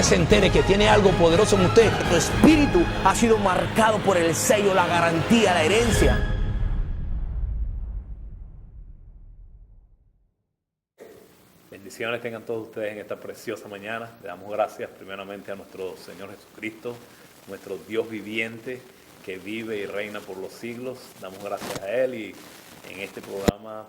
usted se entere que tiene algo poderoso en usted. Tu espíritu ha sido marcado por el sello, la garantía, la herencia. Bendiciones tengan todos ustedes en esta preciosa mañana. Le damos gracias primeramente a nuestro Señor Jesucristo, nuestro Dios viviente que vive y reina por los siglos. Damos gracias a Él y en este programa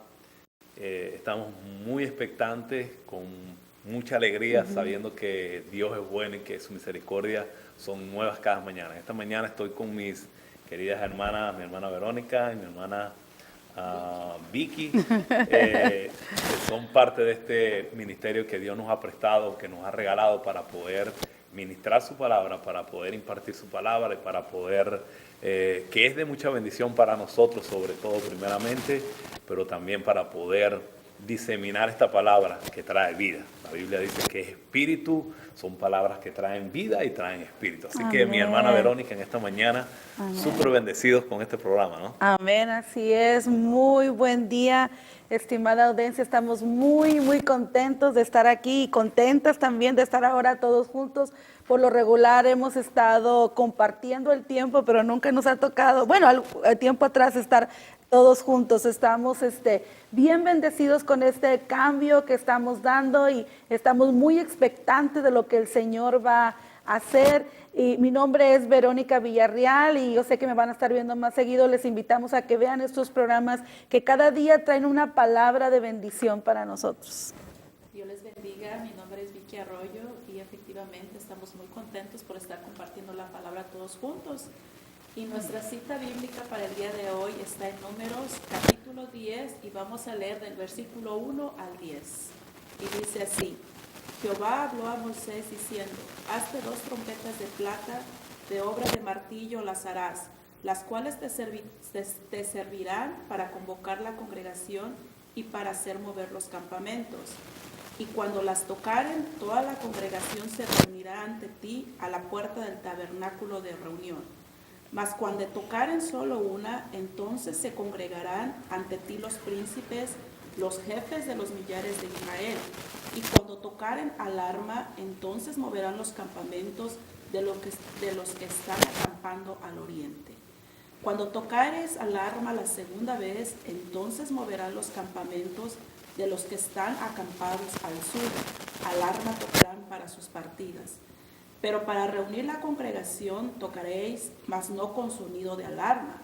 estamos muy expectantes, con mucha alegría, sabiendo que Dios es bueno y que su misericordia son nuevas cada mañana. Esta mañana estoy con mis queridas hermanas, mi hermana Verónica y mi hermana Vicky, que son parte de este ministerio que Dios nos ha prestado, que nos ha regalado para poder ministrar su palabra, para poder impartir su palabra y para poder, que es de mucha bendición para nosotros, sobre todo primeramente, pero también para poder diseminar esta palabra que trae vida. La Biblia dice que espíritu son palabras que traen vida y traen espíritu. Así que mi hermana Verónica en esta mañana, súper bendecidos con este programa, ¿no? Amén, así es. Muy buen día, estimada audiencia. Estamos muy contentos de estar aquí y contentas también de estar ahora todos juntos. Por lo regular hemos estado compartiendo el tiempo, pero nunca nos ha tocado, bueno, al tiempo atrás estar todos juntos. Estamos bien bendecidos con este cambio que estamos dando y estamos muy expectantes de lo que el Señor va a hacer. Y mi nombre es Verónica Villarreal y yo sé que me van a estar viendo más seguido. Les invitamos a que vean estos programas que cada día traen una palabra de bendición para nosotros. Dios les bendiga, mi nombre es Vicky Arroyo y efectivamente estamos muy contentos por estar compartiendo la palabra todos juntos. Y nuestra cita bíblica para el día de hoy está en Números capítulo 10 y vamos a leer del versículo 1 al 10. Y dice así: Jehová habló a Moisés diciendo: hazte 2 trompetas de plata, de obra de martillo las harás, las cuales te servirán para convocar la congregación y para hacer mover los campamentos. Y cuando las tocaren, toda la congregación se reunirá ante ti a la puerta del tabernáculo de reunión. Mas cuando tocaren solo una, entonces se congregarán ante ti los príncipes, los jefes de los millares de Israel. Y cuando tocaren alarma, entonces moverán los campamentos de los que están acampando al oriente. Cuando tocares alarma la segunda vez, entonces moverán los campamentos de los que están acampados al sur. Alarma tocarán para sus partidas. Pero para reunir la congregación tocaréis, mas no con sonido de alarma.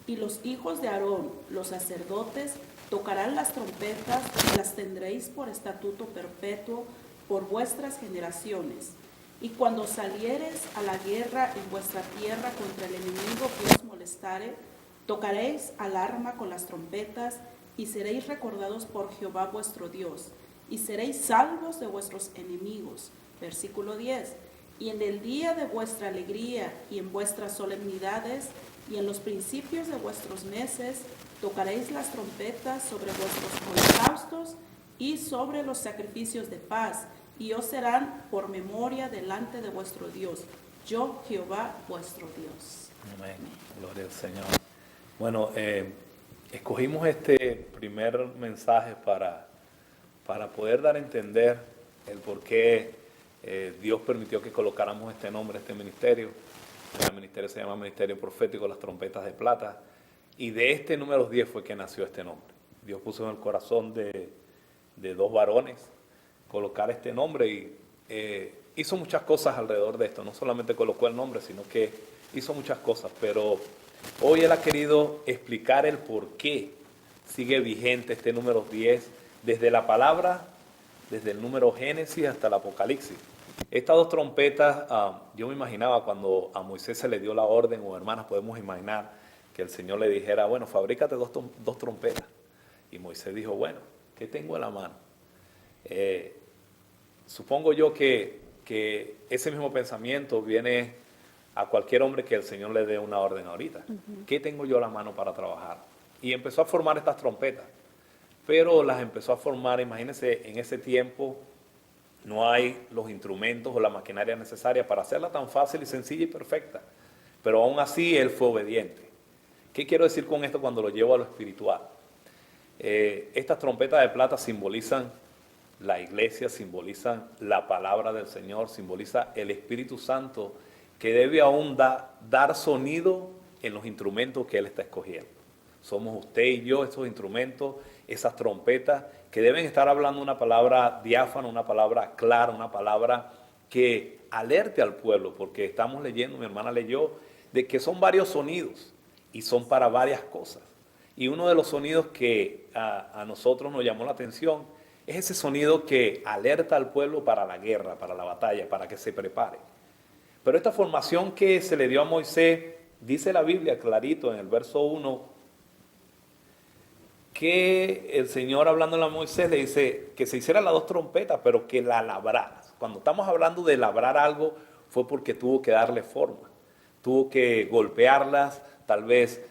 Y los hijos de Aarón, los sacerdotes, tocarán las trompetas y las tendréis por estatuto perpetuo por vuestras generaciones. Y cuando saliereis a la guerra en vuestra tierra contra el enemigo que os molestare, tocaréis alarma con las trompetas y seréis recordados por Jehová vuestro Dios, y seréis salvos de vuestros enemigos. Versículo 10. Y en el día de vuestra alegría y en vuestras solemnidades y en los principios de vuestros meses, tocaréis las trompetas sobre vuestros holocaustos y sobre los sacrificios de paz, y os serán por memoria delante de vuestro Dios. Yo, Jehová, vuestro Dios. Amén. Gloria al Señor. Bueno, escogimos este primer mensaje para poder dar a entender el por qué Dios permitió que colocáramos este nombre, este ministerio. El ministerio se llama Ministerio Profético, las Trompetas de Plata. Y de este número 10 fue que nació este nombre. Dios puso en el corazón de 2 varones colocar este nombre y hizo muchas cosas alrededor de esto. No solamente colocó el nombre, sino que hizo muchas cosas. Pero hoy Él ha querido explicar el por qué sigue vigente este número 10 desde la palabra, desde el número Génesis hasta el Apocalipsis. Estas 2 trompetas, yo me imaginaba cuando a Moisés se le dio la orden, o hermanas podemos imaginar que el Señor le dijera, bueno, fabrícate 2 trompetas. Y Moisés dijo, bueno, ¿qué tengo en la mano? Supongo yo que ese mismo pensamiento viene a cualquier hombre que el Señor le dé una orden ahorita. ¿Qué tengo yo en la mano para trabajar? Y empezó a formar estas trompetas. Pero las empezó a formar, imagínense, en ese tiempo no hay los instrumentos o la maquinaria necesaria para hacerla tan fácil y sencilla y perfecta. Pero aún así él fue obediente. ¿Qué quiero decir con esto cuando lo llevo a lo espiritual? Estas trompetas de plata simbolizan la iglesia simboliza la palabra del Señor, simboliza el Espíritu Santo que debe aún dar sonido en los instrumentos que Él está escogiendo. Somos usted y yo, esos instrumentos, esas trompetas que deben estar hablando una palabra diáfana, una palabra clara, una palabra que alerte al pueblo, porque estamos leyendo, mi hermana leyó, de que son varios sonidos y son para varias cosas. Y uno de los sonidos que a nosotros nos llamó la atención es ese sonido que alerta al pueblo para la guerra, para la batalla, para que se prepare. Pero esta formación que se le dio a Moisés, dice la Biblia clarito en el verso 1, que el Señor hablándole a Moisés le dice que se hicieran las dos trompetas, pero que la labraras. Cuando estamos hablando de labrar algo, fue porque tuvo que darle forma. Tuvo que golpearlas, tal vez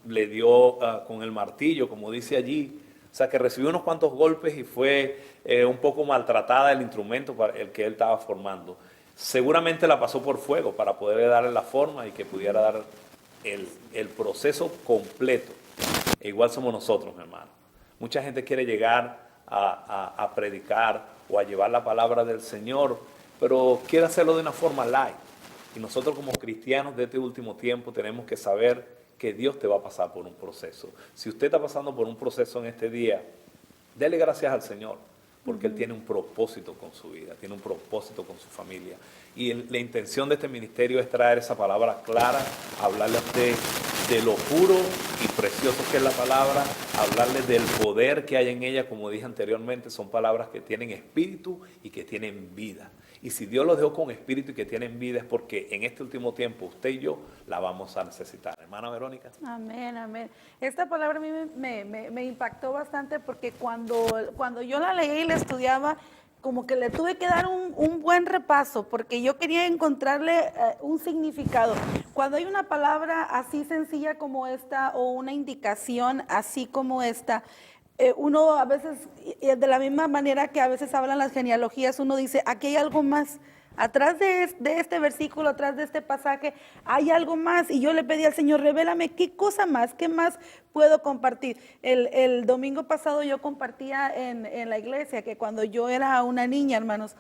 le dio con el martillo, como dice allí. O sea, que recibió unos cuantos golpes y fue un poco maltratada el instrumento para el que él estaba formando. Seguramente la pasó por fuego para poder darle la forma y que pudiera dar el proceso completo. E igual somos nosotros, hermano. Mucha gente quiere llegar a predicar o a llevar la palabra del Señor, pero quiere hacerlo de una forma light. Y nosotros como cristianos de este último tiempo tenemos que saber que Dios te va a pasar por un proceso. Si usted está pasando por un proceso en este día, dele gracias al Señor, porque Él tiene un propósito con su vida, tiene un propósito con su familia. Y la intención de este ministerio es traer esa palabra clara, hablarle a usted de lo puro y precioso que es la palabra, hablarle del poder que hay en ella, como dije anteriormente, son palabras que tienen espíritu y que tienen vida. Y si Dios los dejó con espíritu y que tienen vida es porque en este último tiempo usted y yo la vamos a necesitar. Hermana Verónica. Amén, amén. Esta palabra a mí me impactó bastante porque cuando yo la leí y la estudiaba, como que le tuve que dar un buen repaso porque yo quería encontrarle un significado. Cuando hay una palabra así sencilla como esta o una indicación así como esta, uno a veces, de la misma manera que a veces hablan las genealogías, uno dice, aquí hay algo más. Atrás de este versículo, atrás de este pasaje, hay algo más. Y yo le pedí al Señor, revélame qué cosa más, qué más puedo compartir. El domingo pasado yo compartía en la iglesia que cuando yo era una niña, hermanos,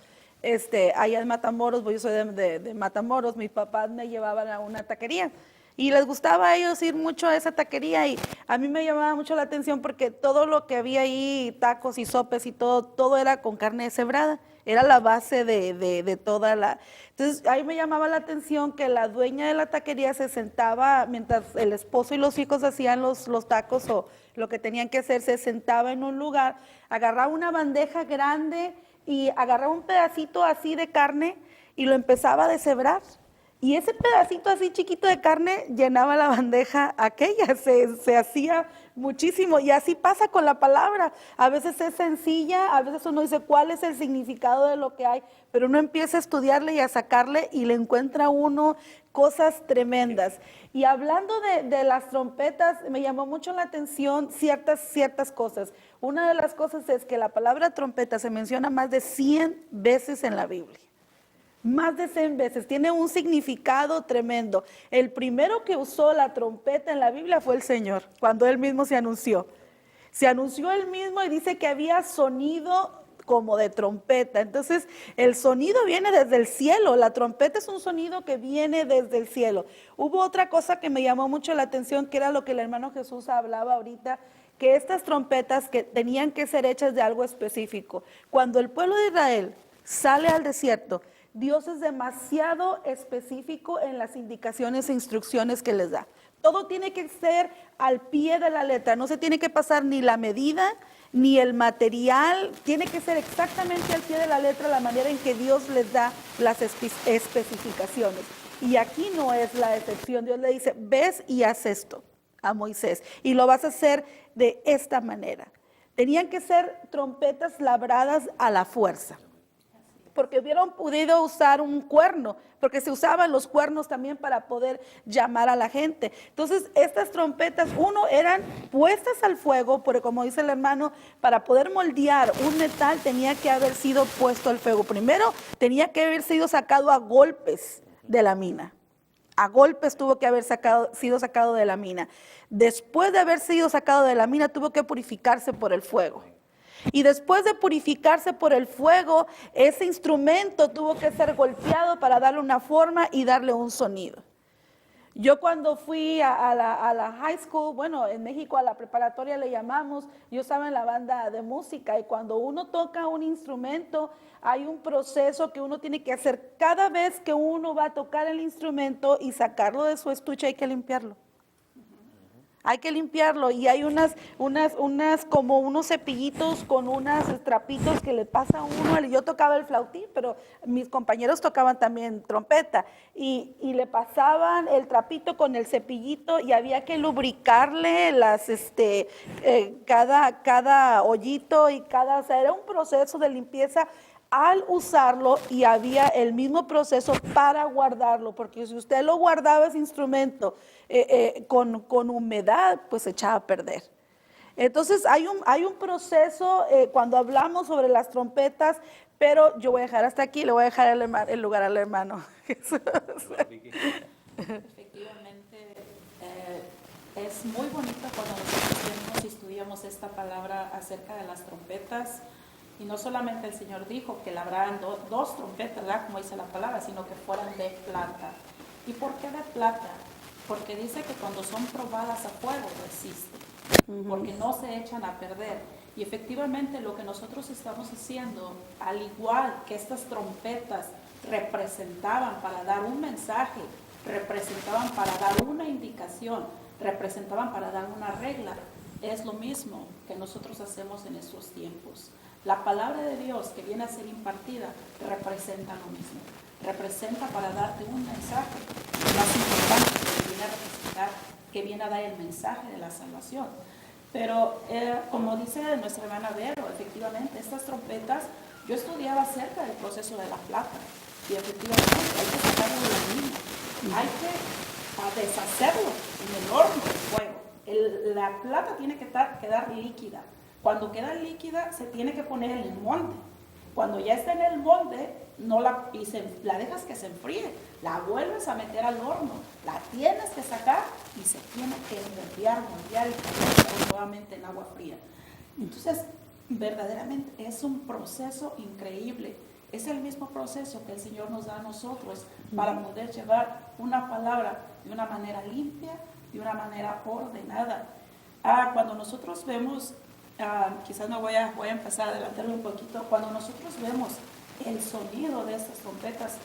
allá en Matamoros, yo soy de Matamoros, mis papás me llevaban a una taquería. Y les gustaba a ellos ir mucho a esa taquería y a mí me llamaba mucho la atención porque todo lo que había ahí, tacos y sopes y todo era con carne deshebrada. Era la base de toda la... Entonces, ahí me llamaba la atención que la dueña de la taquería se sentaba, mientras el esposo y los hijos hacían los tacos o lo que tenían que hacer, se sentaba en un lugar, agarraba una bandeja grande y agarraba un pedacito así de carne y lo empezaba a deshebrar. Y ese pedacito así chiquito de carne llenaba la bandeja aquella, se hacía muchísimo. Y así pasa con la palabra. A veces es sencilla, a veces uno dice cuál es el significado de lo que hay, pero uno empieza a estudiarle y a sacarle y le encuentra uno cosas tremendas. Y hablando de las trompetas, me llamó mucho la atención ciertas cosas. Una de las cosas es que la palabra trompeta se menciona más de 100 veces en la Biblia. Más de 100 veces, tiene un significado tremendo. El primero que usó la trompeta en la Biblia fue el Señor, cuando Él mismo se anunció. Se anunció Él mismo y dice que había sonido como de trompeta. Entonces, el sonido viene desde el cielo, la trompeta es un sonido que viene desde el cielo. Hubo otra cosa que me llamó mucho la atención, que era lo que el hermano Jesús hablaba ahorita, que estas trompetas que tenían que ser hechas de algo específico. Cuando el pueblo de Israel sale al desierto, Dios es demasiado específico en las indicaciones e instrucciones que les da. Todo tiene que ser al pie de la letra, no se tiene que pasar ni la medida, ni el material, tiene que ser exactamente al pie de la letra la manera en que Dios les da las especificaciones. Y aquí no es la excepción, Dios le dice, ves y haz esto a Moisés, y lo vas a hacer de esta manera. Tenían que ser trompetas labradas a la fuerza. Porque hubieran podido usar un cuerno, porque se usaban los cuernos también para poder llamar a la gente. Entonces, estas trompetas, eran puestas al fuego, porque como dice el hermano, para poder moldear un metal tenía que haber sido puesto al fuego. Primero, tenía que haber sido sacado a golpes de la mina. A golpes tuvo que haber sido sacado de la mina. Después de haber sido sacado de la mina, tuvo que purificarse por el fuego. Y después de purificarse por el fuego, ese instrumento tuvo que ser golpeado para darle una forma y darle un sonido. Yo cuando fui a la high school, bueno, en México a la preparatoria le llamamos, yo estaba en la banda de música y cuando uno toca un instrumento, hay un proceso que uno tiene que hacer cada vez que uno va a tocar el instrumento y sacarlo de su estuche, hay que limpiarlo. Hay que limpiarlo y hay unas como unos cepillitos con unos trapitos que le pasa a uno. Yo tocaba el flautín, pero mis compañeros tocaban también trompeta y le pasaban el trapito con el cepillito y había que lubricarle cada hoyito y o sea, era un proceso de limpieza al usarlo y había el mismo proceso para guardarlo, porque si usted lo guardaba ese instrumento con humedad, pues se echaba a perder. Entonces hay un proceso cuando hablamos sobre las trompetas, pero yo voy a dejar hasta aquí, le voy a dejar el lugar al hermano. Efectivamente, es muy bonito cuando nosotros vemos y estudiamos esta palabra acerca de las trompetas. Y no solamente el Señor dijo que labraran dos trompetas, ¿verdad? Como dice la palabra, sino que fueran de plata. ¿Y por qué de plata? Porque dice que cuando son probadas a fuego resisten, porque no se echan a perder. Y efectivamente lo que nosotros estamos haciendo, al igual que estas trompetas representaban para dar un mensaje, representaban para dar una indicación, representaban para dar una regla, es lo mismo que nosotros hacemos en estos tiempos. La palabra de Dios que viene a ser impartida representa lo mismo. Representa para darte un mensaje más importante que viene a representar, que viene a dar el mensaje de la salvación. Pero como dice nuestra hermana Vero, efectivamente, estas trompetas, yo estudiaba acerca del proceso de la plata. Y efectivamente hay que sacarlo de la mina. Hay que deshacerlo en el horno de fuego. La plata tiene que quedar líquida. Cuando queda líquida, se tiene que poner en el molde. Cuando ya está en el molde, la dejas que se enfríe, la vuelves a meter al horno, la tienes que sacar y se tiene que moldear y poner nuevamente en agua fría. Entonces, verdaderamente es un proceso increíble. Es el mismo proceso que el Señor nos da a nosotros para poder llevar una palabra de una manera limpia, de una manera ordenada. Cuando nosotros vemos... quizás no voy a empezar a adelantarme un poquito. Cuando nosotros vemos el sonido de estas trompetas,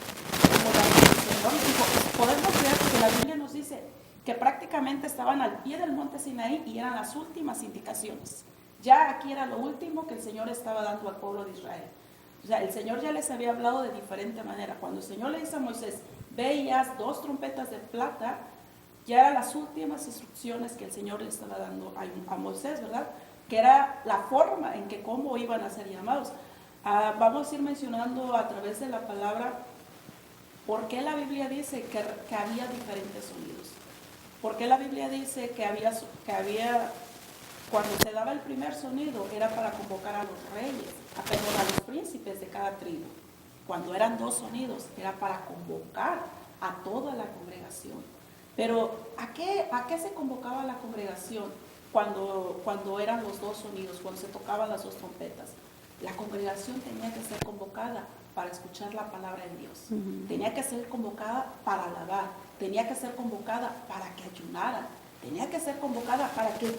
como el Señor dijo, podemos ver que la Biblia nos dice que prácticamente estaban al pie del monte Sinaí y eran las últimas indicaciones. Ya aquí era lo último que el Señor estaba dando al pueblo de Israel. O sea, el Señor ya les había hablado de diferente manera. Cuando el Señor le dice a Moisés, veías dos trompetas de plata, ya eran las últimas instrucciones que el Señor le estaba dando a Moisés, ¿verdad? Que era la forma en que cómo iban a ser llamados. Vamos a ir mencionando a través de la palabra por qué la Biblia dice que había diferentes sonidos. ¿Por qué la Biblia dice que había cuando se daba el primer sonido era para convocar a los reyes, a los príncipes de cada tribu? Cuando eran dos sonidos era para convocar a toda la congregación. Pero ¿a qué se convocaba la congregación? Cuando eran los dos sonidos, cuando se tocaban las dos trompetas, la congregación tenía que ser convocada para escuchar la palabra de Dios. Tenía que ser convocada para alabar, tenía que ser convocada para que ayunaran, tenía que ser convocada para que Dios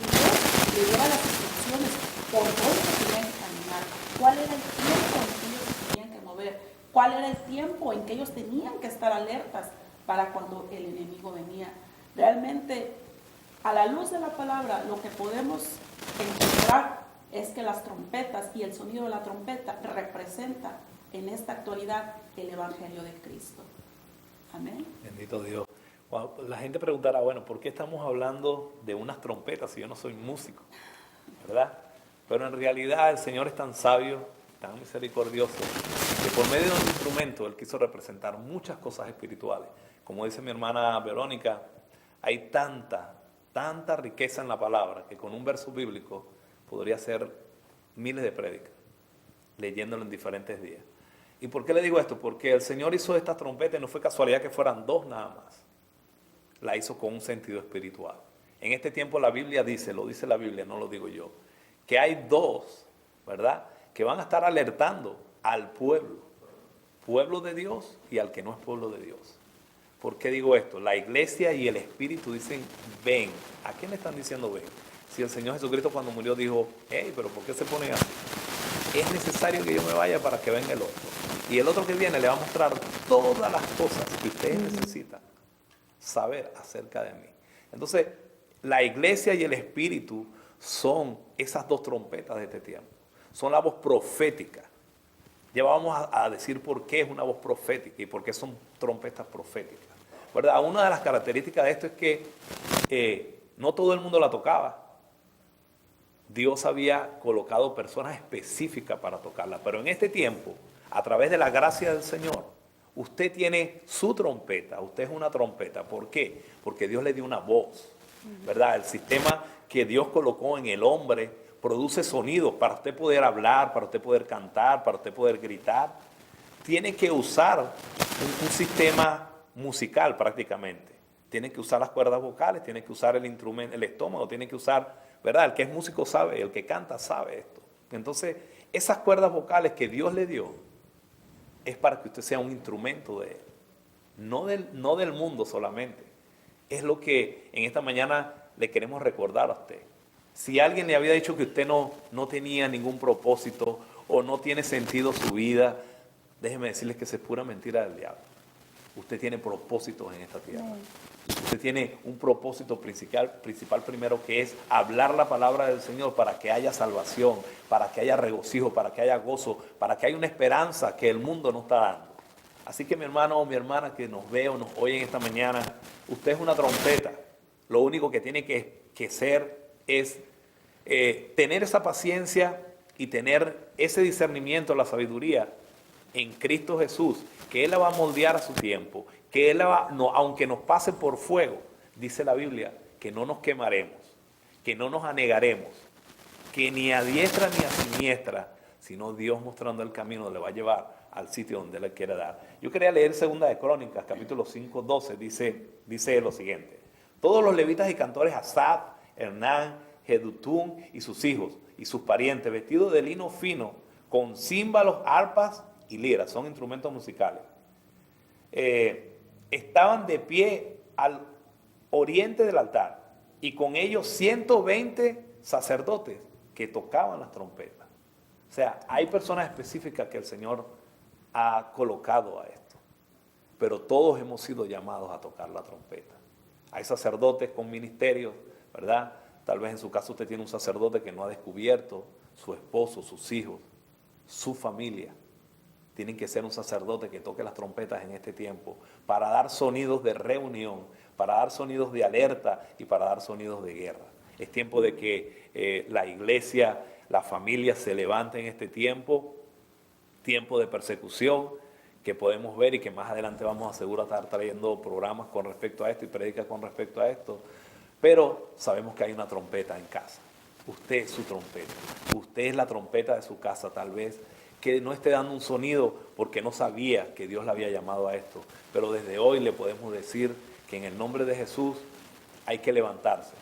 le diera las instrucciones por dónde tenían que caminar, cuál era el tiempo en que ellos se tenían que mover, cuál era el tiempo en que ellos tenían que estar alertas para cuando el enemigo venía. Realmente, a la luz de la palabra, lo que podemos encontrar es que las trompetas y el sonido de la trompeta representa en esta actualidad el Evangelio de Cristo. Amén. Bendito Dios. Wow, la gente preguntará, bueno, ¿por qué estamos hablando de unas trompetas si yo no soy músico? ¿Verdad? Pero en realidad el Señor es tan sabio, tan misericordioso, que por medio de un instrumento Él quiso representar muchas cosas espirituales. Como dice mi hermana Verónica, hay tanta riqueza en la palabra que con un verso bíblico podría ser miles de prédicas, leyéndolo en diferentes días. ¿Y por qué le digo esto? Porque el Señor hizo esta trompeta y no fue casualidad que fueran dos nada más. La hizo con un sentido espiritual. En este tiempo la Biblia dice, lo dice la Biblia, no lo digo yo, que hay dos ¿verdad? Que van a estar alertando al pueblo de Dios y al que no es pueblo de Dios. ¿Por qué digo esto? La iglesia y el Espíritu dicen, ven. ¿A quién le están diciendo ven? Si el Señor Jesucristo cuando murió dijo, hey, pero ¿por qué se ponen así? Es necesario que yo me vaya para que venga el otro. Y el otro que viene le va a mostrar todas las cosas que ustedes necesitan saber acerca de mí. Entonces, la iglesia y el Espíritu son esas dos trompetas de este tiempo. Son la voz profética. Ya vamos a decir por qué es una voz profética y por qué son trompetas proféticas. ¿Verdad? Una de las características de esto es que no todo el mundo la tocaba. Dios había colocado personas específicas para tocarla. Pero en este tiempo, a través de la gracia del Señor, usted tiene su trompeta. Usted es una trompeta. ¿Por qué? Porque Dios le dio una voz. ¿Verdad? El sistema que Dios colocó en el hombre produce sonidos para usted poder hablar, para usted poder cantar, para usted poder gritar. Tiene que usar un sistema musical prácticamente. Tiene que usar las cuerdas vocales, tiene que usar el instrumento, el estómago, tiene que usar, ¿verdad? El que es músico sabe, el que canta sabe esto. Entonces, esas cuerdas vocales que Dios le dio es para que usted sea un instrumento de Él. No del mundo solamente. Es lo que en esta mañana le queremos recordar a usted. Si alguien le había dicho que usted no tenía ningún propósito o no tiene sentido su vida, déjeme decirles que esa es pura mentira del diablo. Usted tiene propósitos en esta tierra. Usted tiene un propósito principal primero, que es hablar la palabra del Señor para que haya salvación, para que haya regocijo, para que haya gozo, para que haya una esperanza que el mundo no está dando. Así que mi hermano o mi hermana que nos ve o nos oye en esta mañana, usted es una trompeta. Lo único que tiene que ser es tener esa paciencia y tener ese discernimiento, la sabiduría en Cristo Jesús, que Él la va a moldear a su tiempo, que Él aunque nos pase por fuego, dice la Biblia, que no nos quemaremos, que no nos anegaremos, que ni a diestra ni a siniestra, sino Dios mostrando el camino le va a llevar al sitio donde le quiere dar. Yo quería leer 2 de Crónicas, capítulo 5, 12, dice lo siguiente: todos los levitas y cantores, Asaf, Hernán, Jedutún y sus hijos y sus parientes, vestidos de lino fino, con címbalos, arpas y liras, son instrumentos musicales, estaban de pie al oriente del altar, y con ellos 120 sacerdotes que tocaban las trompetas. O sea, hay personas específicas que el Señor ha colocado a esto, pero todos hemos sido llamados a tocar la trompeta. Hay sacerdotes con ministerios, ¿verdad? Tal vez en su caso usted tiene un sacerdote que no ha descubierto, su esposo, sus hijos, su familia. Tienen que ser un sacerdote que toque las trompetas en este tiempo para dar sonidos de reunión, para dar sonidos de alerta y para dar sonidos de guerra. Es tiempo de que la iglesia, la familia se levante en este tiempo de persecución que podemos ver y que más adelante vamos a seguro estar trayendo programas con respecto a esto y prédicas con respecto a esto. Pero sabemos que hay una trompeta en casa. Usted es su trompeta. Usted es la trompeta de su casa, tal vez que no esté dando un sonido porque no sabía que Dios la había llamado a esto. Pero desde hoy le podemos decir que en el nombre de Jesús hay que levantarse.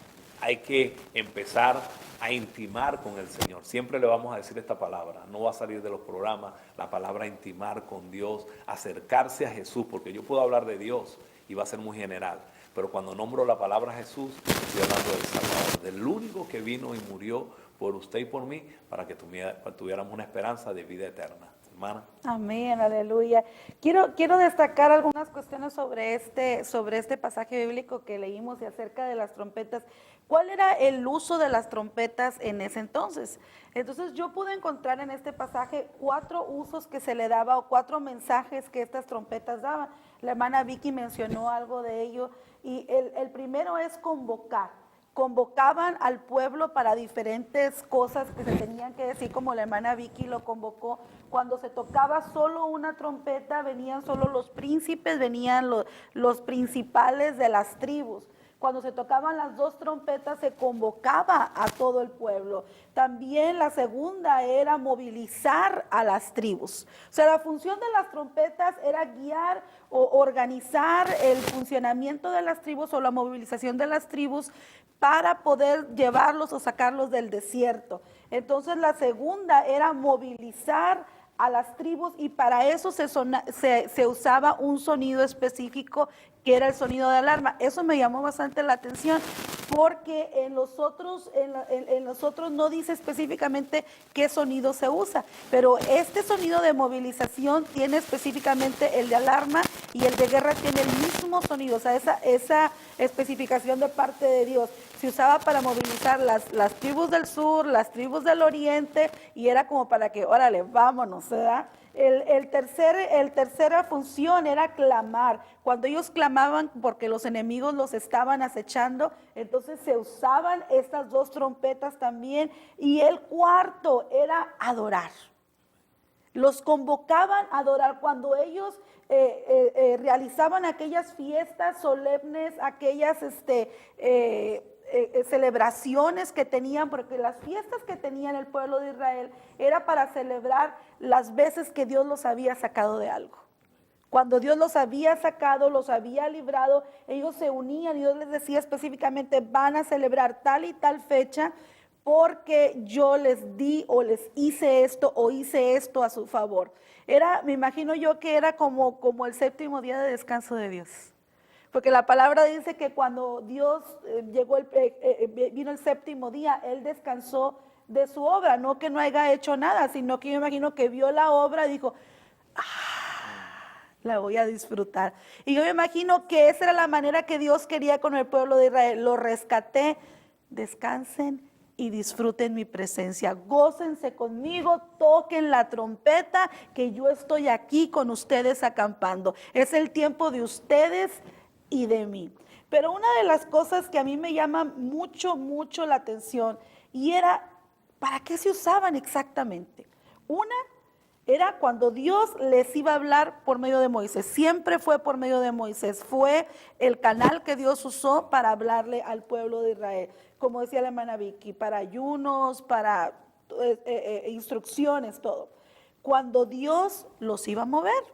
Hay que empezar a intimar con el Señor. Siempre le vamos a decir esta palabra. No va a salir de los programas la palabra intimar con Dios, acercarse a Jesús, porque yo puedo hablar de Dios y va a ser muy general. Pero cuando nombro la palabra Jesús, estoy hablando del Salvador, del único que vino y murió por usted y por mí, para que tuviéramos una esperanza de vida eterna. Hermana. Amén, aleluya. Quiero destacar algunas cuestiones sobre este pasaje bíblico que leímos y acerca de las trompetas. ¿Cuál era el uso de las trompetas en ese entonces? Entonces yo pude encontrar en este pasaje 4 usos que se le daba o 4 mensajes que estas trompetas daban. La hermana Vicky mencionó algo de ello y el primero es convocar. Convocaban al pueblo para diferentes cosas que se tenían que decir, como la hermana Vicky lo convocó. Cuando se tocaba solo una trompeta, venían solo los príncipes, venían los principales de las tribus. Cuando se tocaban las 2 trompetas, se convocaba a todo el pueblo. También la segunda era movilizar a las tribus. O sea, la función de las trompetas era guiar o organizar el funcionamiento de las tribus o la movilización de las tribus para poder llevarlos o sacarlos del desierto. Entonces la segunda era movilizar a las tribus y para eso se usaba un sonido específico que era el sonido de alarma. Eso me llamó bastante la atención porque en los otros no dice específicamente qué sonido se usa, pero este sonido de movilización tiene específicamente el de alarma y el de guerra tiene el mismo sonido, o sea, esa especificación de parte de Dios. Se usaba para movilizar las tribus del sur, las tribus del oriente y era como para que, órale, vámonos, ¿verdad? El tercera función era clamar. Cuando ellos clamaban porque los enemigos los estaban acechando, entonces se usaban estas dos trompetas también. Y el cuarto era adorar. Los convocaban a adorar cuando ellos realizaban aquellas fiestas solemnes, aquellas celebraciones que tenían, porque las fiestas que tenían el pueblo de Israel era para celebrar las veces que Dios los había sacado de algo. Cuando Dios los había sacado, los había librado, ellos se unían y Dios les decía específicamente, van a celebrar tal y tal fecha porque yo les di o les hice esto o hice esto a su favor. Me imagino yo que era como el séptimo día de descanso de Dios. Porque la palabra dice que cuando Dios vino el séptimo día, Él descansó de su obra, no que no haya hecho nada, sino que yo imagino que vio la obra y dijo, la voy a disfrutar. Y yo me imagino que esa era la manera que Dios quería con el pueblo de Israel. Lo rescaté, descansen y disfruten mi presencia. Gócense conmigo, toquen la trompeta, que yo estoy aquí con ustedes acampando. Es el tiempo de ustedes y de mí. Pero una de las cosas que a mí me llama mucho la atención y era, ¿para qué se usaban exactamente? Una era cuando Dios les iba a hablar por medio de Moisés, siempre fue por medio de Moisés, fue el canal que Dios usó para hablarle al pueblo de Israel, como decía la hermana Vicky, para ayunos, para instrucciones, todo. Cuando Dios los iba a mover,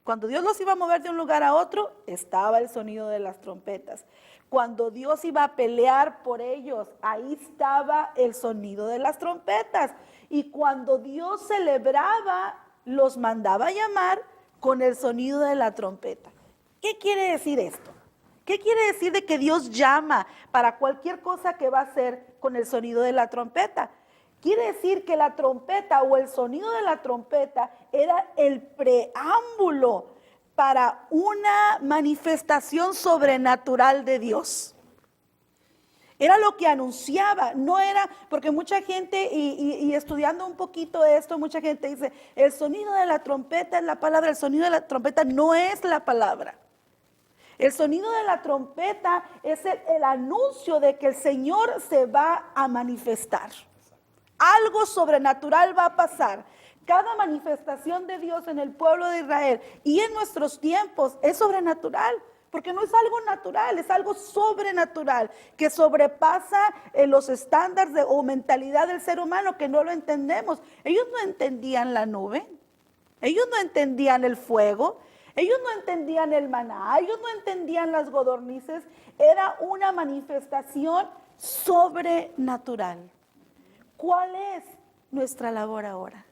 cuando Dios los iba a mover de un lugar a otro, estaba el sonido de las trompetas. Cuando Dios iba a pelear por ellos, ahí estaba el sonido de las trompetas. Y cuando Dios celebraba, los mandaba a llamar con el sonido de la trompeta. ¿Qué quiere decir esto? ¿Qué quiere decir de que Dios llama para cualquier cosa que va a hacer con el sonido de la trompeta? Quiere decir que la trompeta o el sonido de la trompeta era el preámbulo para una manifestación sobrenatural de Dios. Era lo que anunciaba, no era, porque mucha gente, y estudiando un poquito esto, mucha gente dice, el sonido de la trompeta es la palabra, el sonido de la trompeta no es la palabra. El sonido de la trompeta es el anuncio de que el Señor se va a manifestar. Algo sobrenatural va a pasar. Cada manifestación de Dios en el pueblo de Israel y en nuestros tiempos es sobrenatural, porque no es algo natural, es algo sobrenatural que sobrepasa los estándares o mentalidad del ser humano que no lo entendemos. Ellos no entendían la nube, ellos no entendían el fuego, ellos no entendían el maná, ellos no entendían las codornices. Era una manifestación sobrenatural. ¿Cuál es nuestra labor ahora?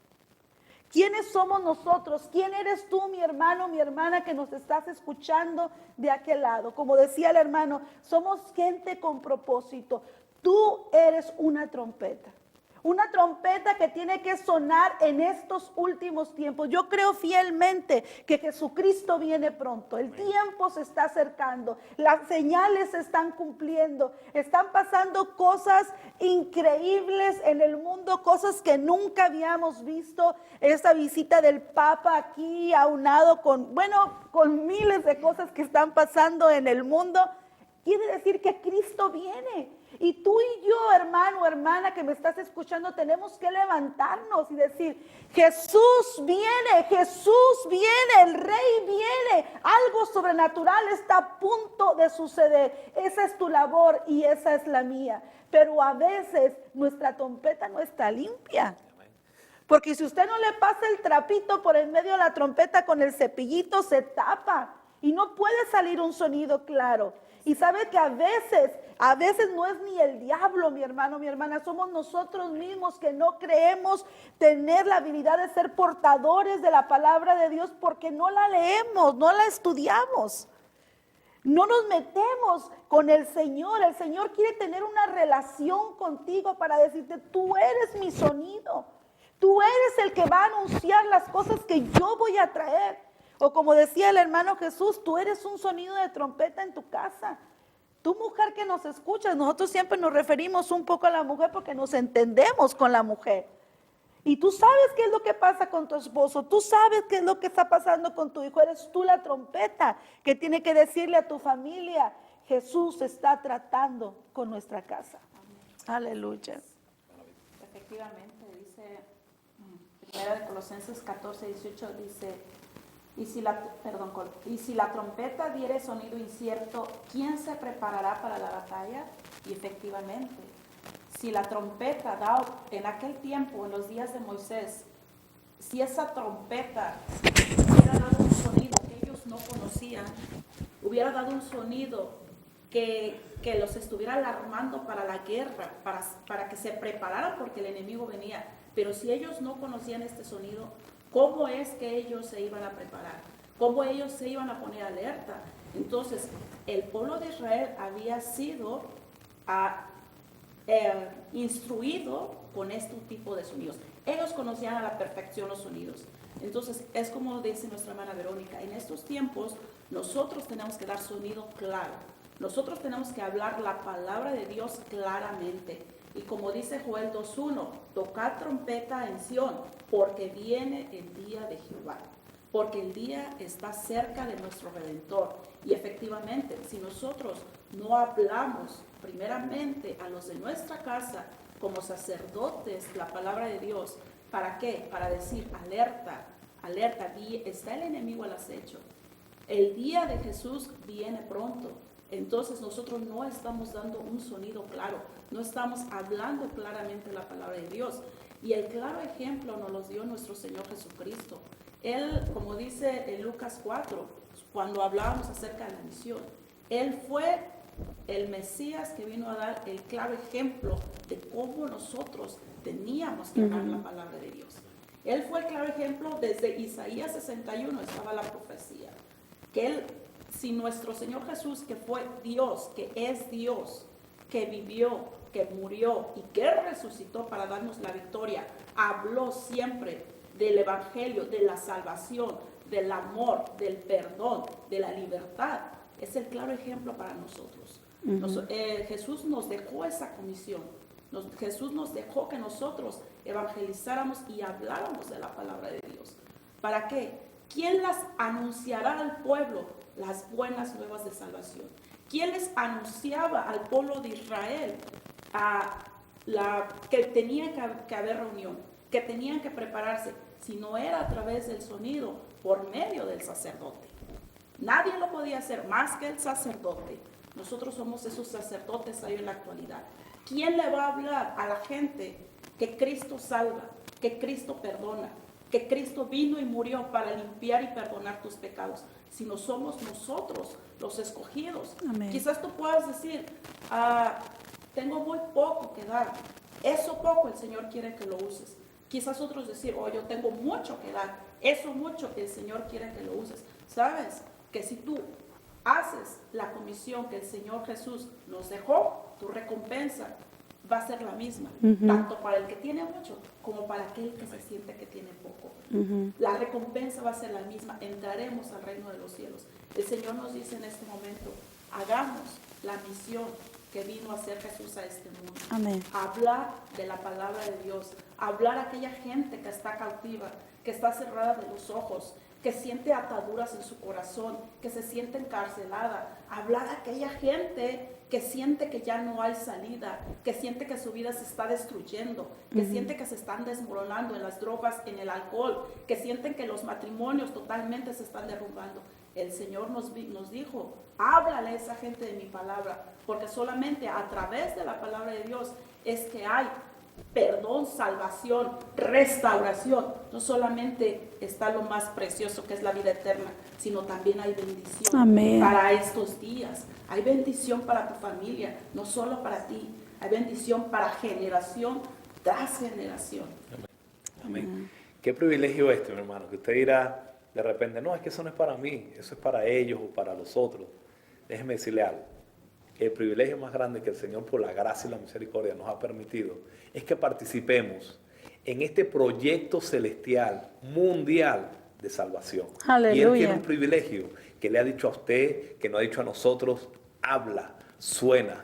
¿Quiénes somos nosotros? ¿Quién eres tú, mi hermano, mi hermana, que nos estás escuchando de aquel lado? Como decía el hermano, somos gente con propósito. Tú eres una trompeta. Una trompeta que tiene que sonar en estos últimos tiempos. Yo creo fielmente que Jesucristo viene pronto. El tiempo se está acercando. Las señales se están cumpliendo. Están pasando cosas increíbles en el mundo, cosas que nunca habíamos visto. Esta visita del Papa aquí aunado con miles de cosas que están pasando en el mundo. Quiere decir que Cristo viene. Y tú y yo, hermano, hermana, que me estás escuchando, tenemos que levantarnos y decir, Jesús viene, el Rey viene. Algo sobrenatural está a punto de suceder. Esa es tu labor y esa es la mía. Pero a veces nuestra trompeta no está limpia. Porque si usted no le pasa el trapito por en medio de la trompeta con el cepillito, se tapa y no puede salir un sonido claro. Y sabe que a veces no es ni el diablo, mi hermano, mi hermana, somos nosotros mismos que no creemos tener la habilidad de ser portadores de la palabra de Dios porque no la leemos, no la estudiamos. No nos metemos con el Señor. El Señor quiere tener una relación contigo para decirte, tú eres mi sonido. Tú eres el que va a anunciar las cosas que yo voy a traer. O como decía el hermano Jesús, tú eres un sonido de trompeta en tu casa. Tú, mujer que nos escuchas, nosotros siempre nos referimos un poco a la mujer porque nos entendemos con la mujer. Y tú sabes qué es lo que pasa con tu esposo, tú sabes qué es lo que está pasando con tu hijo. Eres tú la trompeta que tiene que decirle a tu familia, Jesús está tratando con nuestra casa. Aleluya. Efectivamente, dice Primera de Colosenses 14:18, dice, y si la trompeta diere sonido incierto, ¿quién se preparará para la batalla? Y efectivamente, si la trompeta da en aquel tiempo, en los días de Moisés, si esa trompeta hubiera dado un sonido que ellos no conocían, hubiera dado un sonido que los estuviera alarmando para la guerra, para que se prepararan porque el enemigo venía. Pero si ellos no conocían este sonido, ¿cómo es que ellos se iban a preparar? ¿Cómo ellos se iban a poner alerta? Entonces, el pueblo de Israel había sido instruido con este tipo de sonidos. Ellos conocían a la perfección los sonidos. Entonces, es como dice nuestra hermana Verónica, en estos tiempos nosotros tenemos que dar sonido claro. Nosotros tenemos que hablar la palabra de Dios claramente. Y como dice Joel 2:1, tocad trompeta en Sión, porque viene el día de Jehová. Porque el día está cerca de nuestro Redentor. Y efectivamente, si nosotros no hablamos primeramente a los de nuestra casa como sacerdotes la palabra de Dios, ¿para qué? Para decir, alerta, alerta, está el enemigo al acecho. El día de Jesús viene pronto. Entonces nosotros no estamos dando un sonido claro, no estamos hablando claramente la palabra de Dios. Y el claro ejemplo nos lo dio nuestro Señor Jesucristo. Él, como dice en Lucas 4, cuando hablábamos acerca de la misión, Él fue el Mesías que vino a dar el claro ejemplo de cómo nosotros teníamos que hablar la palabra de Dios. Él fue el claro ejemplo, desde Isaías 61 estaba la profecía, que Él, si nuestro Señor Jesús, que fue Dios, que es Dios, que vivió, que murió y que resucitó para darnos la victoria, habló siempre del evangelio, de la salvación, del amor, del perdón, de la libertad. Es el claro ejemplo para nosotros. Jesús nos dejó esa comisión. Jesús nos dejó que nosotros evangelizáramos y habláramos de la palabra de Dios. ¿Para qué? ¿Quién las anunciará al pueblo? Las buenas nuevas de salvación. ¿Quién les anunciaba al pueblo de Israel que tenía que haber reunión, que tenían que prepararse? Si no era a través del sonido, por medio del sacerdote. Nadie lo podía hacer más que el sacerdote. Nosotros somos esos sacerdotes ahí en la actualidad. ¿Quién le va a hablar a la gente que Cristo salva, que Cristo perdona, que Cristo vino y murió para limpiar y perdonar tus pecados? Si no somos nosotros los escogidos. Amén. Quizás tú puedas decir, tengo muy poco que dar. Eso poco el Señor quiere que lo uses. Quizás otros decir, yo tengo mucho que dar. Eso mucho el Señor quiere que lo uses. ¿Sabes? Que si tú haces la comisión que el Señor Jesús nos dejó, tu recompensa va a ser la misma, tanto para el que tiene mucho como para aquel que se siente que tiene poco. La recompensa va a ser la misma, entraremos al reino de los cielos. El Señor nos dice en este momento, hagamos la misión que vino a hacer Jesús a este mundo. Amén. Hablar de la palabra de Dios, hablar a aquella gente que está cautiva, que está cerrada de los ojos, que siente ataduras en su corazón, que se siente encarcelada. Hablar a aquella gente que siente que ya no hay salida, que siente que su vida se está destruyendo, que siente que se están desmoronando en las drogas, en el alcohol, que sienten que los matrimonios totalmente se están derrumbando. El Señor nos dijo, háblale a esa gente de mi palabra, porque solamente a través de la palabra de Dios es que hay perdón, salvación, restauración. No solamente está lo más precioso que es la vida eterna, sino también hay bendición. Amén. Para estos días. Hay bendición para tu familia, no solo para ti. Hay bendición para generación tras generación. Amén. Qué privilegio mi hermano, que usted dirá de repente, no, es que eso no es para mí, eso es para ellos o para los otros. Déjeme decirle algo. El privilegio más grande que el Señor, por la gracia y la misericordia, nos ha permitido es que participemos en este proyecto celestial, mundial de salvación. Aleluya. Y Él tiene un privilegio que le ha dicho a usted, que nos ha dicho a nosotros: habla, suena,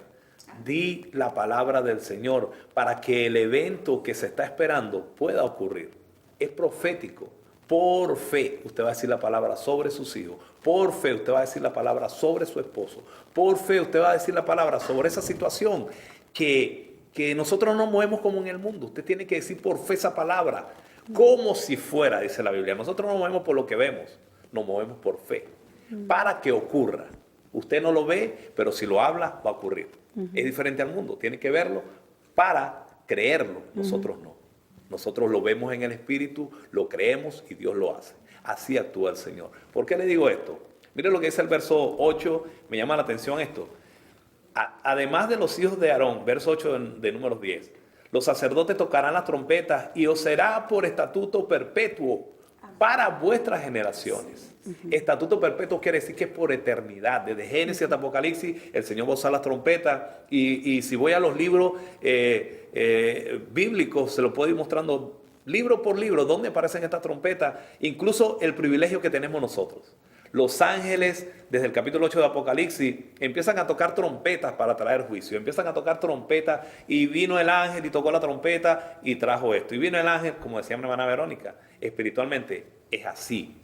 di la palabra del Señor para que el evento que se está esperando pueda ocurrir. Es profético. Por fe usted va a decir la palabra sobre sus hijos. Por fe usted va a decir la palabra sobre su esposo. Por fe usted va a decir la palabra sobre esa situación que nosotros no movemos como en el mundo. Usted tiene que decir por fe esa palabra, como si fuera, dice la Biblia. Nosotros no nos movemos por lo que vemos, nos movemos por fe, para que ocurra. Usted no lo ve, pero si lo habla, va a ocurrir. Es diferente al mundo, tiene que verlo para creerlo, nosotros no. Nosotros lo vemos en el Espíritu, lo creemos y Dios lo hace. Así actúa el Señor. ¿Por qué le digo esto? Mire lo que dice el verso 8, me llama la atención esto. Además de los hijos de Aarón, verso 8 de Números 10, los sacerdotes tocarán las trompetas y os será por estatuto perpetuo para vuestras generaciones. Estatuto perpetuo quiere decir que es por eternidad. Desde Génesis hasta Apocalipsis, el Señor va a usar las trompetas. Y si voy a los libros bíblicos, se lo puedo ir mostrando libro por libro dónde aparecen estas trompetas. Incluso el privilegio que tenemos nosotros. Los ángeles, desde el capítulo 8 de Apocalipsis, empiezan a tocar trompetas para traer juicio. Empiezan a tocar trompetas y vino el ángel y tocó la trompeta y trajo esto. Y vino el ángel, como decía mi hermana Verónica, espiritualmente es así.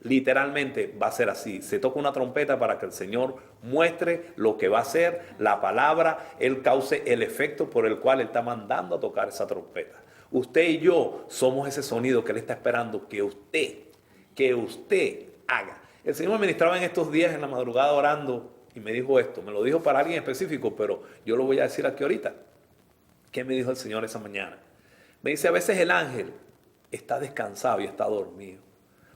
Literalmente va a ser así. Se toca una trompeta para que el Señor muestre lo que va a hacer, la palabra, Él cause el efecto por el cual Él está mandando a tocar esa trompeta. Usted y yo somos ese sonido que Él está esperando que usted haga. El Señor me ministraba en estos días en la madrugada orando y me dijo esto. Me lo dijo para alguien específico, pero yo lo voy a decir aquí ahorita. ¿Qué me dijo el Señor esa mañana? Me dice, a veces el ángel está descansado y está dormido.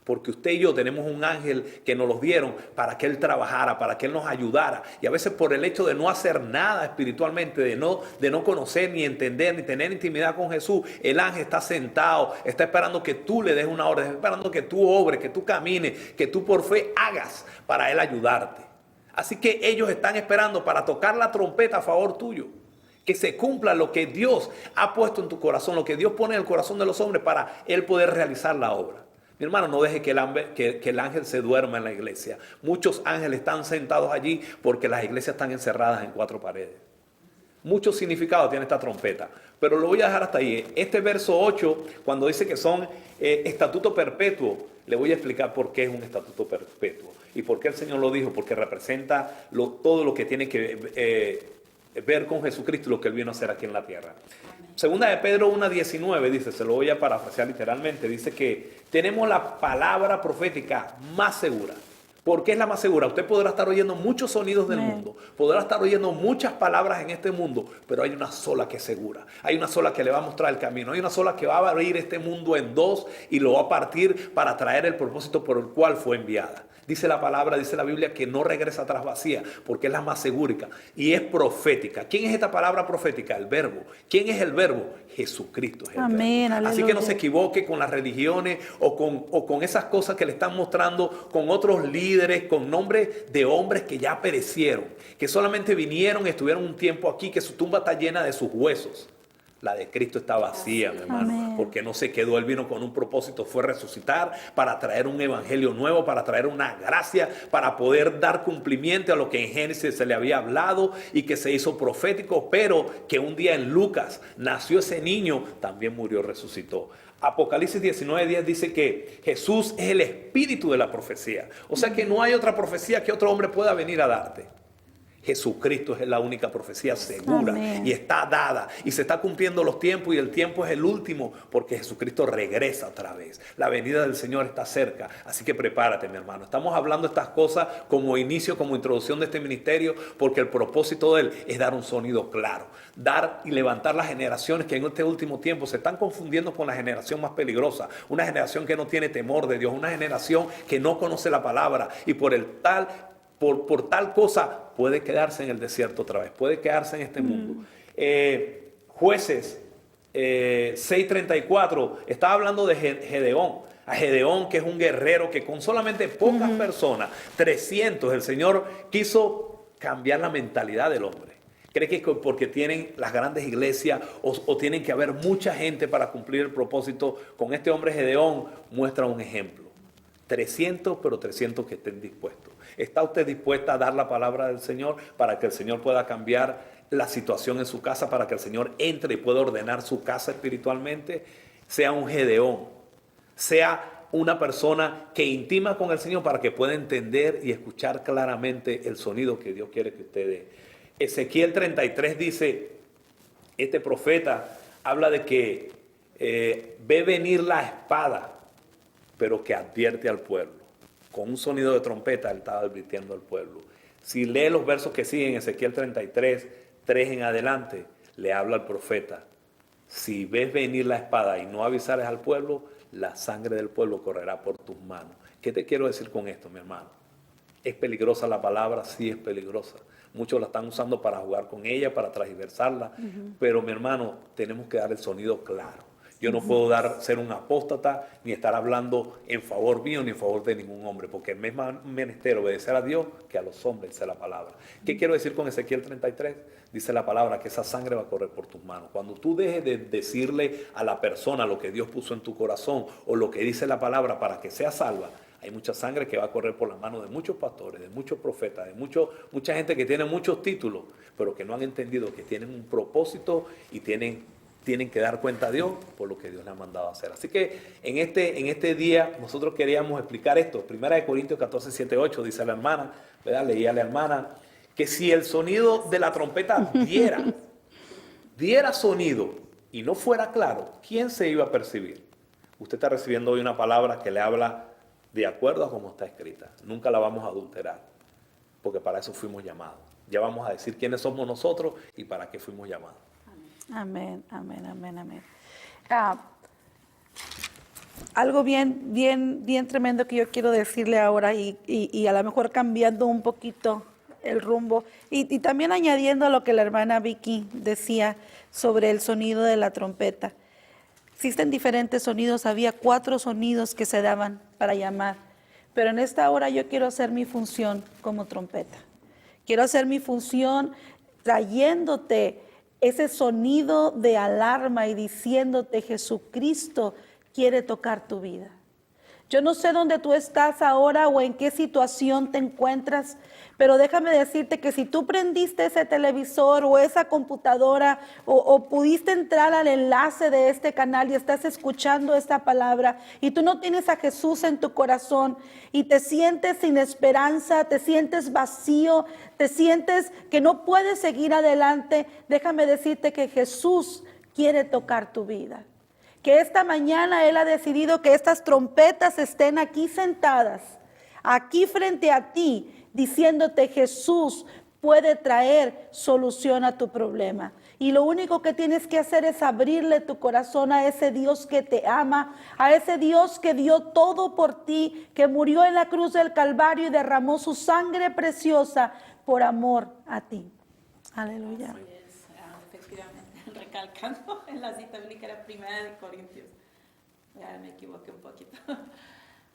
Porque usted y yo tenemos un ángel que nos los dieron para que Él trabajara, para que Él nos ayudara. Y a veces por el hecho de no hacer nada espiritualmente, de no conocer, ni entender, ni tener intimidad con Jesús, el ángel está sentado, está esperando que tú le des una orden, está esperando que tú obres, que tú camines, que tú por fe hagas para Él ayudarte. Así que ellos están esperando para tocar la trompeta a favor tuyo. Que se cumpla lo que Dios ha puesto en tu corazón, lo que Dios pone en el corazón de los hombres para Él poder realizar la obra. Mi hermano, no deje que el ángel se duerma en la iglesia. Muchos ángeles están sentados allí porque las iglesias están encerradas en 4 paredes. Mucho significado tiene esta trompeta, pero lo voy a dejar hasta ahí. Este verso 8, cuando dice que son estatuto perpetuo, le voy a explicar por qué es un estatuto perpetuo. Y por qué el Señor lo dijo, porque representa todo lo que tiene que ver con Jesucristo y lo que Él vino a hacer aquí en la tierra. Segunda de Pedro 1:19 dice, se lo voy a parafrasear literalmente, dice que tenemos la palabra profética más segura. ¿Por qué es la más segura? Usted podrá estar oyendo muchos sonidos del mundo, podrá estar oyendo muchas palabras en este mundo, pero hay una sola que es segura. Hay una sola que le va a mostrar el camino. Hay una sola que va a abrir este mundo en dos y lo va a partir para traer el propósito por el cual fue enviada. Dice la palabra, dice la Biblia que no regresa atrás vacía porque es la más segura y es profética. ¿Quién es esta palabra profética? El verbo. ¿Quién es el verbo? Jesucristo es el Amén, verbo. Así que no se equivoque con las religiones o con esas cosas que le están mostrando con otros líderes, con nombres de hombres que ya perecieron, que solamente vinieron y estuvieron un tiempo aquí, que su tumba está llena de sus huesos. La de Cristo está vacía, mi hermano, Amén. porque no se quedó. Él vino con un propósito, fue resucitar para traer un evangelio nuevo, para traer una gracia, para poder dar cumplimiento a lo que en Génesis se le había hablado y que se hizo profético, pero que un día en Lucas nació ese niño, también murió, resucitó. Apocalipsis 19:10 dice que Jesús es el espíritu de la profecía. O sea que no hay otra profecía que otro hombre pueda venir a darte. Jesucristo es la única profecía segura. Amén. Y está dada y se está cumpliendo los tiempos y el tiempo es el último porque Jesucristo regresa otra vez. La venida del Señor está cerca, así que prepárate, mi hermano. Estamos hablando estas cosas como inicio, como introducción de este ministerio, porque el propósito de él es dar un sonido claro, dar y levantar las generaciones que en este último tiempo se están confundiendo con la generación más peligrosa, una generación que no tiene temor de Dios, una generación que no conoce la palabra y por tal cosa puede quedarse en el desierto otra vez, puede quedarse en este mundo. Jueces 6:34 estaba hablando de Gedeón. A Gedeón, que es un guerrero que con solamente pocas personas, 300, el Señor quiso cambiar la mentalidad del hombre. Cree que porque tienen las grandes iglesias o tienen que haber mucha gente para cumplir el propósito. Con este hombre Gedeón muestra un ejemplo. 300, pero 300 que estén dispuestos. ¿Está usted dispuesta a dar la palabra del Señor para que el Señor pueda cambiar la situación en su casa, para que el Señor entre y pueda ordenar su casa espiritualmente? Sea un Gedeón, sea una persona que intima con el Señor para que pueda entender y escuchar claramente el sonido que Dios quiere que usted dé. Ezequiel 33 dice, este profeta habla de que ve venir la espada, pero que advierte al pueblo. Con un sonido de trompeta, él estaba advirtiendo al pueblo. Si lee los versos que siguen, Ezequiel 33, 3 en adelante, le habla al profeta. Si ves venir la espada y no avisares al pueblo, la sangre del pueblo correrá por tus manos. ¿Qué te quiero decir con esto, mi hermano? ¿Es peligrosa la palabra? Sí, es peligrosa. Muchos la están usando para jugar con ella, para transversarla. Pero, mi hermano, tenemos que dar el sonido claro. Yo no puedo ser un apóstata, ni estar hablando en favor mío, ni en favor de ningún hombre, porque es más menester obedecer a Dios que a los hombres, dice la palabra. ¿Qué quiero decir con Ezequiel 33? Dice la palabra que esa sangre va a correr por tus manos. Cuando tú dejes de decirle a la persona lo que Dios puso en tu corazón, o lo que dice la palabra para que sea salva, hay mucha sangre que va a correr por las manos de muchos pastores, de muchos profetas, de mucha gente que tiene muchos títulos, pero que no han entendido que tienen un propósito y tienen que dar cuenta a Dios por lo que Dios le ha mandado a hacer. Así que en este día nosotros queríamos explicar esto. 1 Corintios 14, 7, 8 dice la hermana, ¿verdad? Leía a la hermana, que si el sonido de la trompeta diera sonido y no fuera claro, ¿quién se iba a percibir? Usted está recibiendo hoy una palabra que le habla de acuerdo a cómo está escrita. Nunca la vamos a adulterar, porque para eso fuimos llamados. Ya vamos a decir quiénes somos nosotros y para qué fuimos llamados. Amén, amén, amén, amén. Algo bien tremendo que yo quiero decirle ahora y a lo mejor cambiando un poquito el rumbo y también añadiendo a lo que la hermana Vicky decía sobre el sonido de la trompeta. Existen diferentes sonidos, había 4 sonidos que se daban para llamar, pero en esta hora yo quiero hacer mi función como trompeta. Quiero hacer mi función trayéndote ese sonido de alarma y diciéndote Jesucristo quiere tocar tu vida. Yo no sé dónde tú estás ahora o en qué situación te encuentras, pero déjame decirte que si tú prendiste ese televisor o esa computadora o pudiste entrar al enlace de este canal y estás escuchando esta palabra y tú no tienes a Jesús en tu corazón y te sientes sin esperanza, te sientes vacío, te sientes que no puedes seguir adelante, déjame decirte que Jesús quiere tocar tu vida. Que esta mañana Él ha decidido que estas trompetas estén aquí sentadas, aquí frente a ti, diciéndote Jesús puede traer solución a tu problema. Y lo único que tienes que hacer es abrirle tu corazón a ese Dios que te ama, a ese Dios que dio todo por ti, que murió en la cruz del Calvario y derramó su sangre preciosa por amor a ti. Aleluya. Efectivamente, recalcando en la cita bíblica era 1 Corintios. Ya me equivoqué un poquito.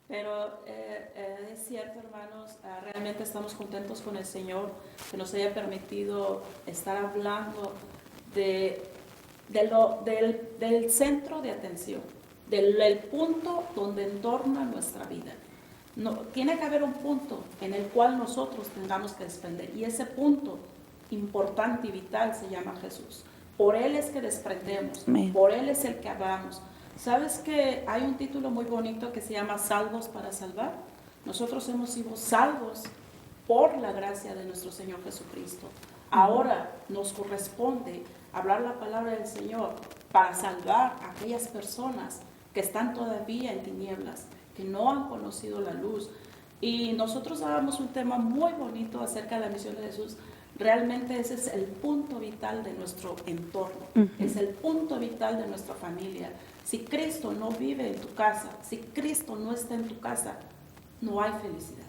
Pero es cierto, hermanos, realmente estamos contentos con el Señor que nos haya permitido estar hablando del centro de atención, del punto donde entorna nuestra vida. No, tiene que haber un punto en el cual nosotros tengamos que desprender, y ese punto importante y vital se llama Jesús. Por Él es que desprendemos, por Él es el que hablamos. ¿Sabes que hay un título muy bonito que se llama Salvos para Salvar? Nosotros hemos sido salvos por la gracia de nuestro Señor Jesucristo. Ahora nos corresponde hablar la palabra del Señor para salvar a aquellas personas que están todavía en tinieblas, que no han conocido la luz. Y nosotros hablábamos un tema muy bonito acerca de la misión de Jesús. Realmente ese es el punto vital de nuestro entorno, es el punto vital de nuestra familia. Si Cristo no vive en tu casa, si Cristo no está en tu casa, no hay felicidad.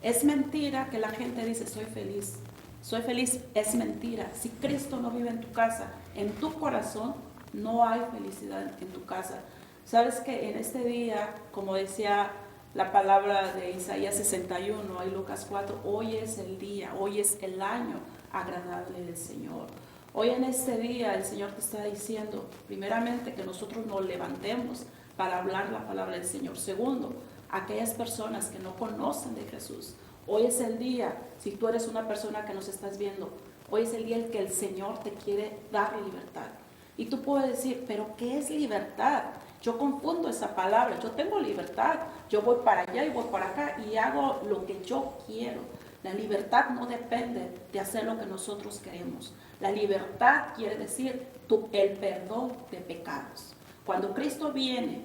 Es mentira que la gente dice soy feliz, es mentira. Si Cristo no vive en tu casa, en tu corazón, no hay felicidad en tu casa. Sabes que en este día, como decía la palabra de Isaías 61 y Lucas 4, hoy es el día, hoy es el año agradable del Señor. Hoy en este día el Señor te está diciendo, primeramente, que nosotros nos levantemos para hablar la palabra del Señor. Segundo, aquellas personas que no conocen de Jesús. Hoy es el día, si tú eres una persona que nos estás viendo, hoy es el día en que el Señor te quiere dar libertad. Y tú puedes decir, ¿pero qué es libertad? Yo confundo esa palabra, yo tengo libertad, yo voy para allá y voy para acá y hago lo que yo quiero. La libertad no depende de hacer lo que nosotros queremos. La libertad quiere decir el perdón de pecados. Cuando Cristo viene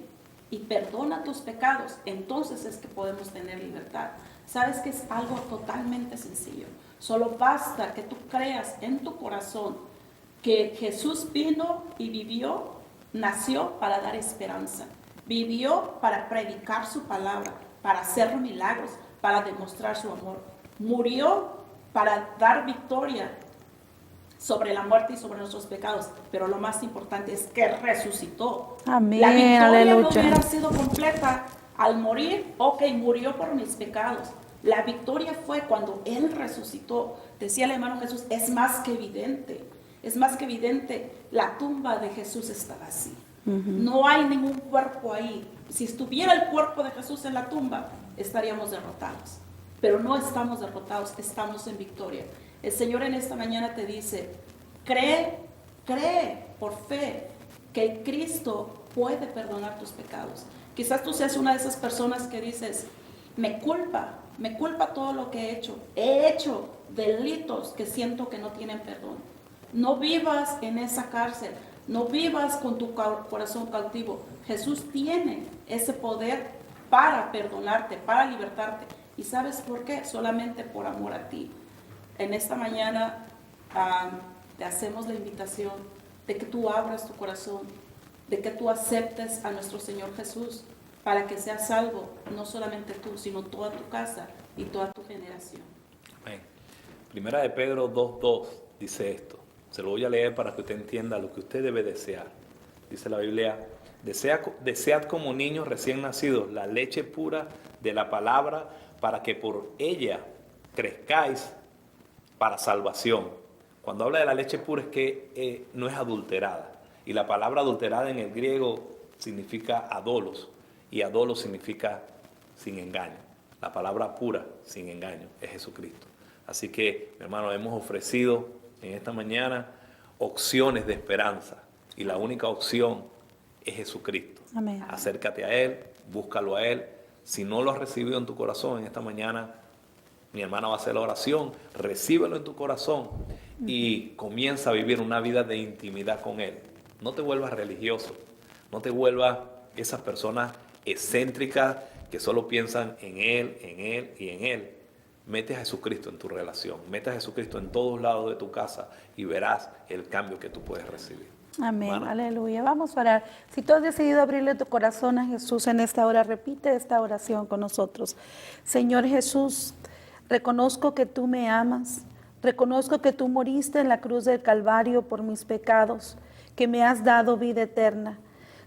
y perdona tus pecados, entonces es que podemos tener libertad. Sabes que es algo totalmente sencillo. Solo basta que tú creas en tu corazón que Jesús vino y vivió, nació para dar esperanza, vivió para predicar su palabra, para hacer milagros, para demostrar su amor, murió para dar victoria sobre la muerte y sobre nuestros pecados, pero lo más importante es que resucitó. Amén, la victoria aleluya. no hubiera sido completa al morir, ok, murió por mis pecados. La victoria fue cuando Él resucitó. Decía el hermano Jesús, es más que evidente. Es más que evidente, la tumba de Jesús está vacía. No hay ningún cuerpo ahí. Si estuviera el cuerpo de Jesús en la tumba, estaríamos derrotados. Pero no estamos derrotados, estamos en victoria. El Señor en esta mañana te dice, cree por fe que Cristo puede perdonar tus pecados. Quizás tú seas una de esas personas que dices, me culpa todo lo que he hecho. He hecho delitos que siento que no tienen perdón. No vivas en esa cárcel, no vivas con tu corazón cautivo. Jesús tiene ese poder para perdonarte, para libertarte. ¿Y sabes por qué? Solamente por amor a ti. En esta mañana te hacemos la invitación de que tú abras tu corazón, de que tú aceptes a nuestro Señor Jesús para que seas salvo, no solamente tú, sino toda tu casa y toda tu generación. Amén. Primera de Pedro 2:2 dice esto. Se lo voy a leer para que usted entienda lo que usted debe desear. Dice la Biblia, desead como niños recién nacidos la leche pura de la palabra para que por ella crezcáis para salvación. Cuando habla de la leche pura es que no es adulterada. Y la palabra adulterada en el griego significa adolos. Y adolos significa sin engaño. La palabra pura, sin engaño, es Jesucristo. Así que, mi hermano, hemos ofrecido en esta mañana opciones de esperanza. Y la única opción es Jesucristo. Amén. Acércate a Él, búscalo a Él. Si no lo has recibido en tu corazón en esta mañana, mi hermana va a hacer la oración, recíbelo en tu corazón y comienza a vivir una vida de intimidad con Él. No te vuelvas religioso, no te vuelvas esas personas excéntricas que solo piensan en Él y en Él. Mete a Jesucristo en tu relación, mete a Jesucristo en todos lados de tu casa y verás el cambio que tú puedes recibir. Amén, Hermana. aleluya. Vamos a orar. Si tú has decidido abrirle tu corazón a Jesús en esta hora, repite esta oración con nosotros. Señor Jesús, reconozco que tú me amas, reconozco que tú moriste en la cruz del Calvario por mis pecados, que me has dado vida eterna.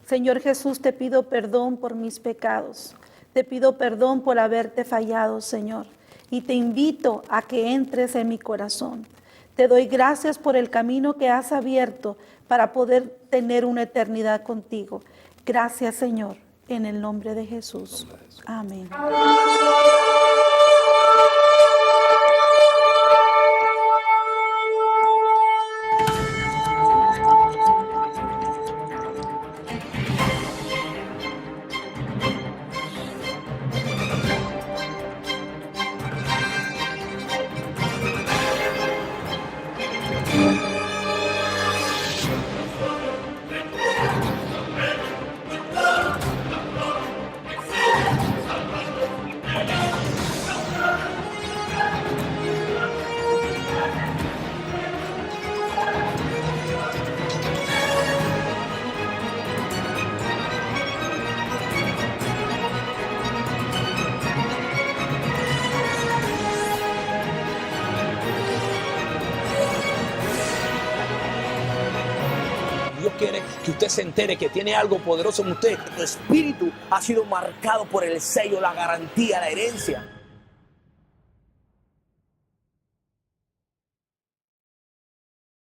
Señor Jesús, te pido perdón por mis pecados, te pido perdón por haberte fallado, Señor, y te invito a que entres en mi corazón. Te doy gracias por el camino que has abierto para poder tener una eternidad contigo. Gracias, Señor, en el nombre de Jesús. Amén. quiere que usted se entere que tiene algo poderoso en usted. Tu espíritu ha sido marcado por el sello, la garantía, la herencia.